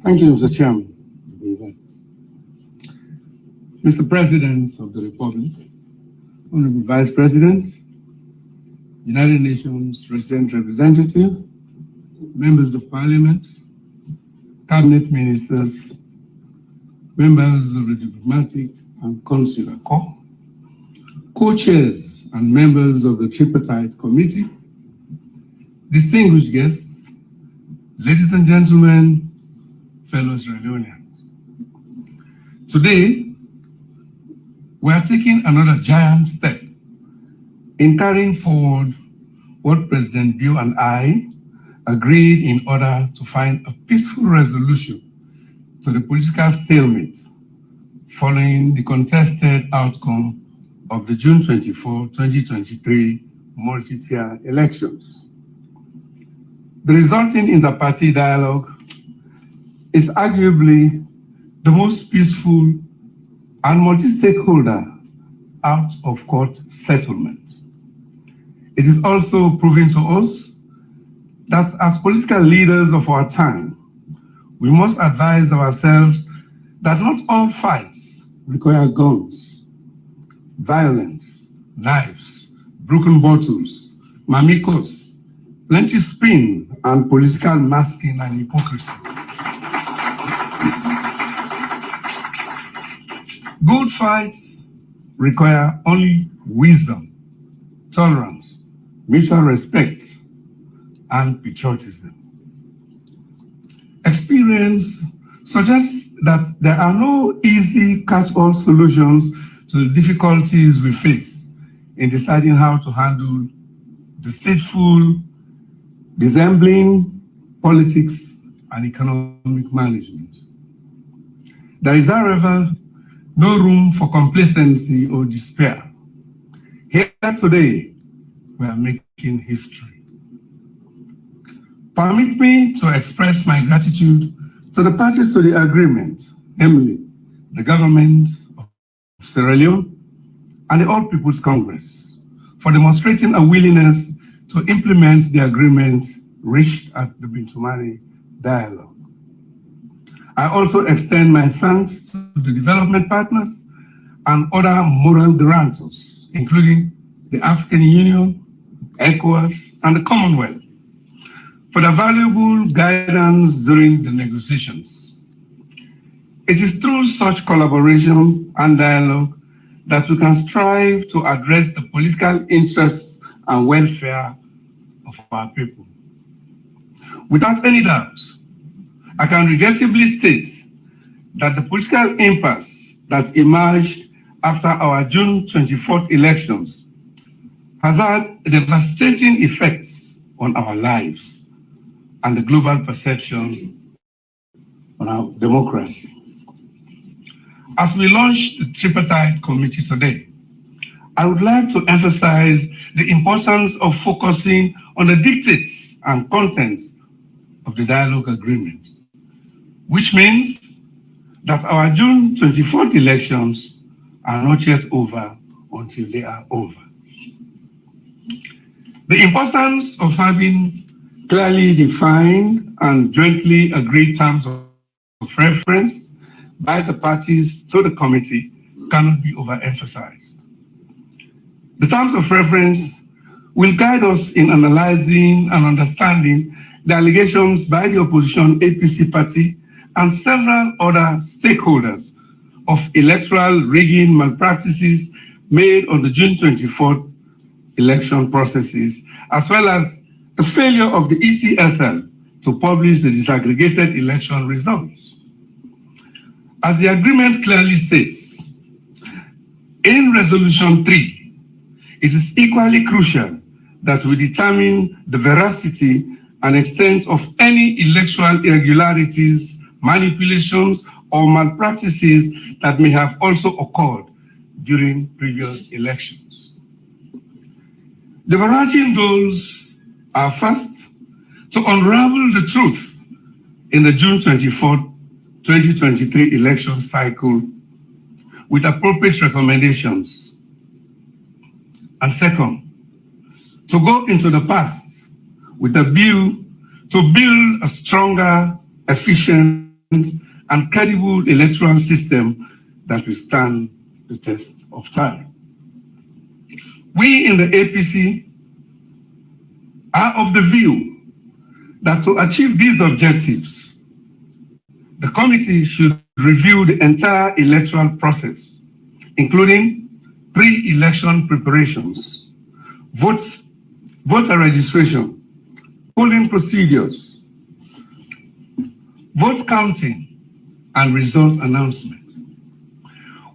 Thank you, Mr. Chairman of the event. Mr. President of the Republic, Honorable Vice President, United Nations Resident Representative, Members of Parliament, Cabinet Ministers, members of the Diplomatic and Consular Corps, co-chairs and members of the Tripartite Committee, distinguished guests, ladies and gentlemen, fellow Sierra Leoneans. Today, we are taking another giant step in carrying forward what President Bill and I agreed in order to find a peaceful resolution to the political stalemate following the contested outcome of the June 24, 2023 multi-tier elections. The resulting inter-party dialogue is arguably the most peaceful and multi-stakeholder out-of-court settlement. It is also proving to us that as political leaders of our time, we must advise ourselves that not all fights require guns, violence, knives, broken bottles, mamikos, plenty spin, and political masking and hypocrisy. Good fights require only wisdom, tolerance, mutual respect, and patriotism. Experience suggests that there are no easy catch-all solutions to the difficulties we face in deciding how to handle deceitful, dissembling politics and economic management. There is, however, no room for complacency or despair. Here today, we are making history. Permit me to express my gratitude to the parties to the agreement, namely the government of Sierra Leone and the All People's Congress, for demonstrating a willingness to implement the agreement reached at the Bintumani dialogue. I also extend my thanks to the development partners and other moral guarantors, including the African Union, ECOWAS, and the Commonwealth, for the valuable guidance during the negotiations. It is through such collaboration and dialogue that we can strive to address the political interests and welfare of our people. Without any doubt, I can regrettably state that the political impasse that emerged after our June 24th elections has had devastating effects on our lives and the global perception on our democracy. As we launch the Tripartite Committee today, I would like to emphasize the importance of focusing on the dictates and contents of the dialogue agreement, which means that our June 24th elections are not yet over until they are over. The importance of having clearly defined and jointly agreed terms of reference by the parties to the committee cannot be overemphasized. The terms of reference will guide us in analyzing and understanding the allegations by the opposition APC party and several other stakeholders of electoral rigging malpractices made on the June 24th election processes, as well as the failure of the ECSL to publish the disaggregated election results. As the agreement clearly states, in Resolution 3, it is equally crucial that we determine the veracity and extent of any electoral irregularities, manipulations, or malpractices that may have also occurred during previous elections. The overarching goals are first, to unravel the truth in the June 24, 2023 election cycle with appropriate recommendations. And second, to go into the past with a view to build a stronger, efficient, and credible electoral system that will stand the test of time. We in the APC are of the view that to achieve these objectives, the committee should review the entire electoral process, including pre-election preparations, voter registration, polling procedures, vote counting, and result announcement.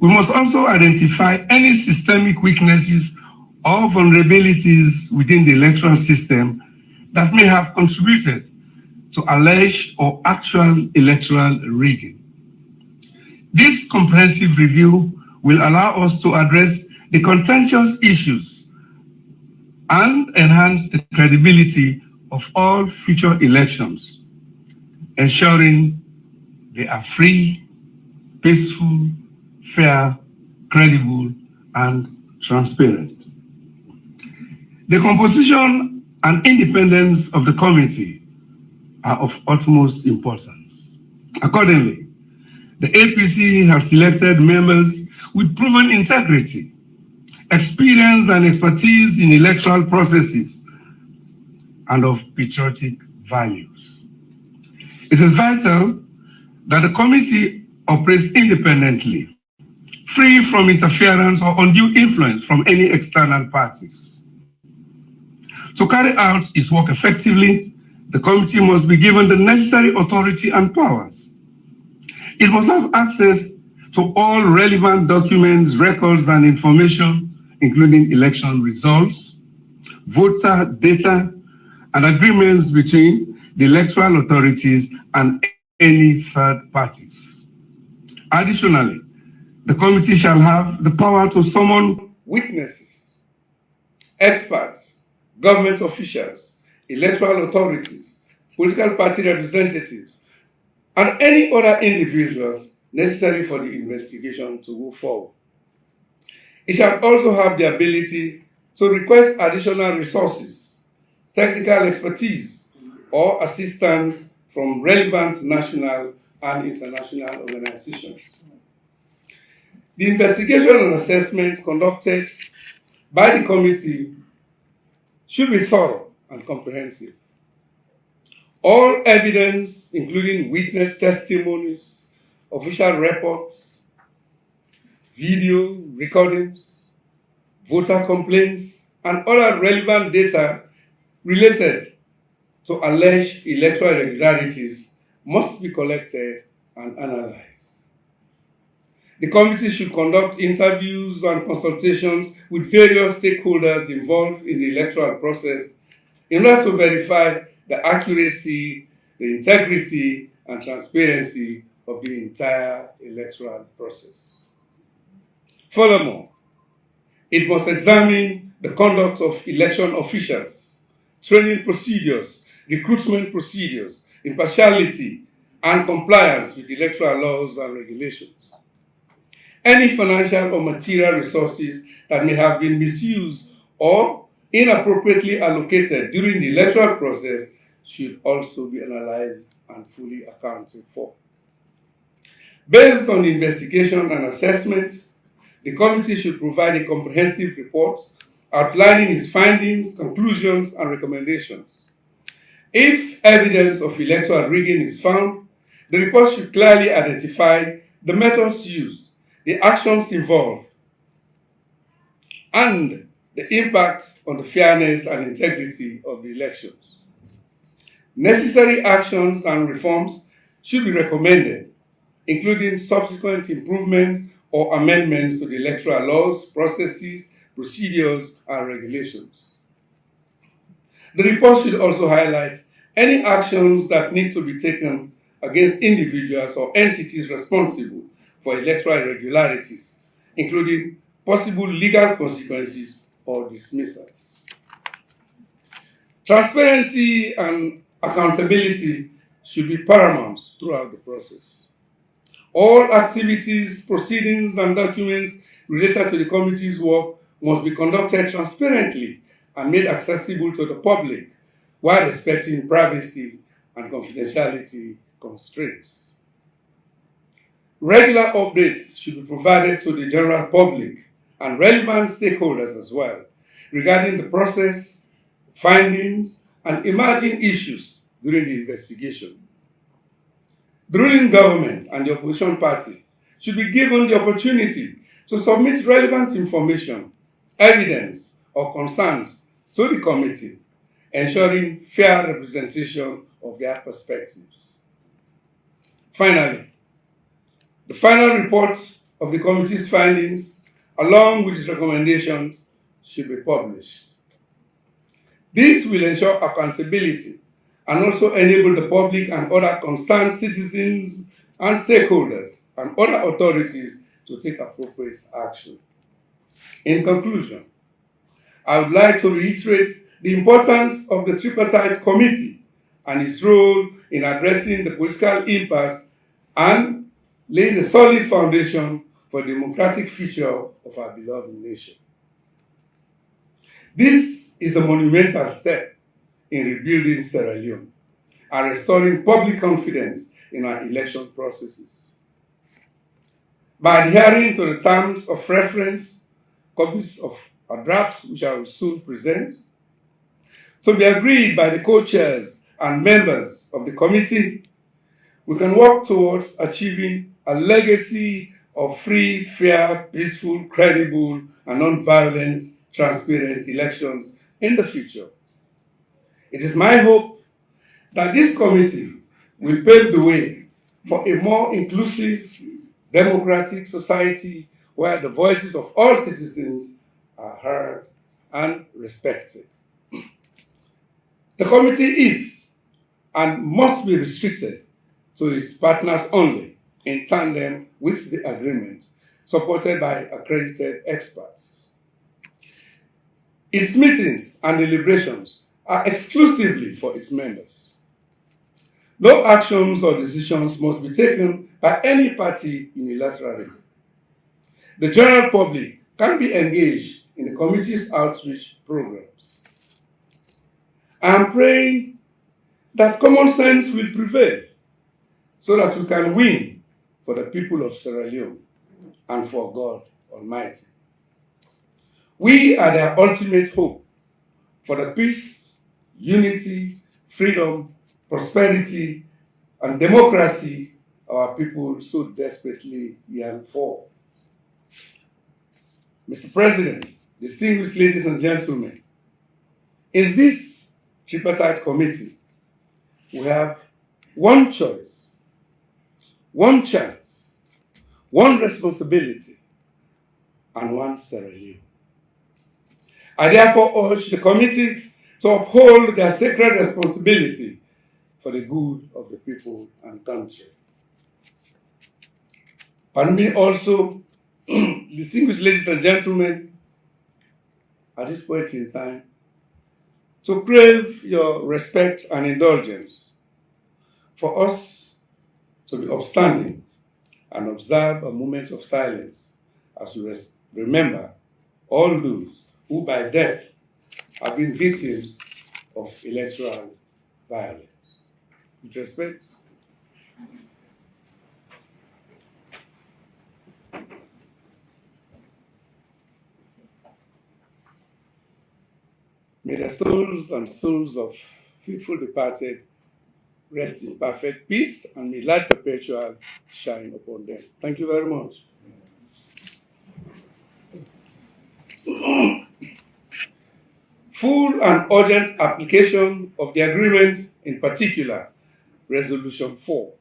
We must also identify any systemic weaknesses or vulnerabilities within the electoral system that may have contributed to alleged or actual electoral rigging. This comprehensive review will allow us to address the contentious issues and enhance the credibility of all future elections, ensuring they are free, peaceful, fair, credible, and transparent. The composition and independence of the committee are of utmost importance. Accordingly, the APC have selected members with proven integrity, experience and expertise in electoral processes, and of patriotic values. It is vital that the committee operates independently, free from interference or undue influence from any external parties. To carry out its work effectively, the committee must be given the necessary authority and powers. It must have access to all relevant documents, records, and information, including election results, voter data, and agreements between the electoral authorities and any third parties. Additionally, the committee shall have the power to summon witnesses, experts, government officials, electoral authorities, political party representatives, and any other individuals necessary for the investigation to go forward. It shall also have the ability to request additional resources, technical expertise, or assistance from relevant national and international organizations. The investigation and assessment conducted by the committee should be thorough and comprehensive. All evidence, including witness testimonies, official reports, video recordings, voter complaints, and other relevant data related to alleged electoral irregularities must be collected and analyzed. The committee should conduct interviews and consultations with various stakeholders involved in the electoral process in order to verify the accuracy, the integrity, and transparency of the entire electoral process. Furthermore, it must examine the conduct of election officials, training procedures, recruitment procedures, impartiality, and compliance with electoral laws and regulations. Any financial or material resources that may have been misused or inappropriately allocated during the electoral process should also be analyzed and fully accounted for. Based on the investigation and assessment, the committee should provide a comprehensive report outlining its findings, conclusions, and recommendations. If evidence of electoral rigging is found, the report should clearly identify the methods used, the actions involved, and the impact on the fairness and integrity of the elections. Necessary actions and reforms should be recommended, including subsequent improvements or amendments to the electoral laws, processes, procedures, and regulations. The report should also highlight any actions that need to be taken against individuals or entities responsible for electoral irregularities, including possible legal consequences or dismissals. Transparency and accountability should be paramount throughout the process. All activities, proceedings, and documents related to the committee's work must be conducted transparently and made accessible to the public while respecting privacy and confidentiality constraints. Regular updates should be provided to the general public and relevant stakeholders as well regarding the process, findings, and emerging issues during the investigation. The ruling government and the opposition party should be given the opportunity to submit relevant information, evidence, or concerns to the committee, ensuring fair representation of their perspectives. Finally, the final report of the committee's findings, along with its recommendations, should be published. This will ensure accountability and also enable the public and other concerned citizens and stakeholders and other authorities to take appropriate action. In conclusion, I would like to reiterate the importance of the Tripartite Committee and its role in addressing the political impasse and laying a solid foundation for the democratic future of our beloved nation. This is a monumental step in rebuilding Sierra Leone and restoring public confidence in our election processes. By adhering to the terms of reference, copies of our drafts, which I will soon present, to be agreed by the co-chairs and members of the committee, we can work towards achieving a legacy of free, fair, peaceful, credible, and non-violent, transparent elections in the future. It is my hope that this committee will pave the way for a more inclusive, democratic society where the voices of all citizens are heard and respected. The committee is and must be restricted to its partners only, in tandem with the agreement, supported by accredited experts. Its meetings and deliberations are exclusively for its members. No actions or decisions must be taken by any party unilaterally. The general public can be engaged in the committee's outreach programs. I am praying that common sense will prevail so that we can win for the people of Sierra Leone and for God Almighty. We are their ultimate hope for the peace, unity, freedom, prosperity, and democracy our people so desperately yearn for. Mr. President, distinguished ladies and gentlemen, in this Tripartite Committee, we have one choice, one chance, one responsibility, and one Sierra Leone. I therefore urge the committee to uphold their sacred responsibility for the good of the people and country. Permit me also, distinguished ladies and gentlemen, at this point in time, to crave your respect and indulgence for us to be upstanding and observe a moment of silence as we remember all those who by death have been victims of electoral violence. With respect. May the souls and souls of faithful departed rest in perfect peace, and may light perpetual shine upon them. Thank you very much. Full and urgent application of the agreement, in particular, Resolution 4,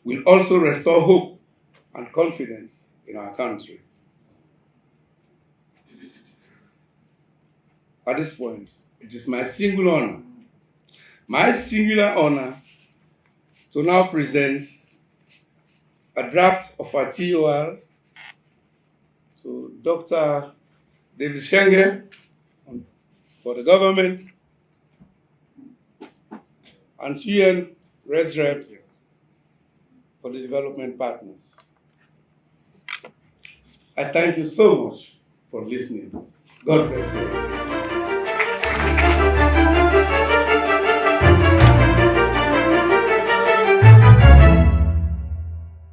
will also restore hope and confidence in our country. At this point, it is my singular honor, to now present a draft of a TOR to Dr. David Shenge for the government and UN ResRep for the development partners. I thank you so much for listening. God bless you.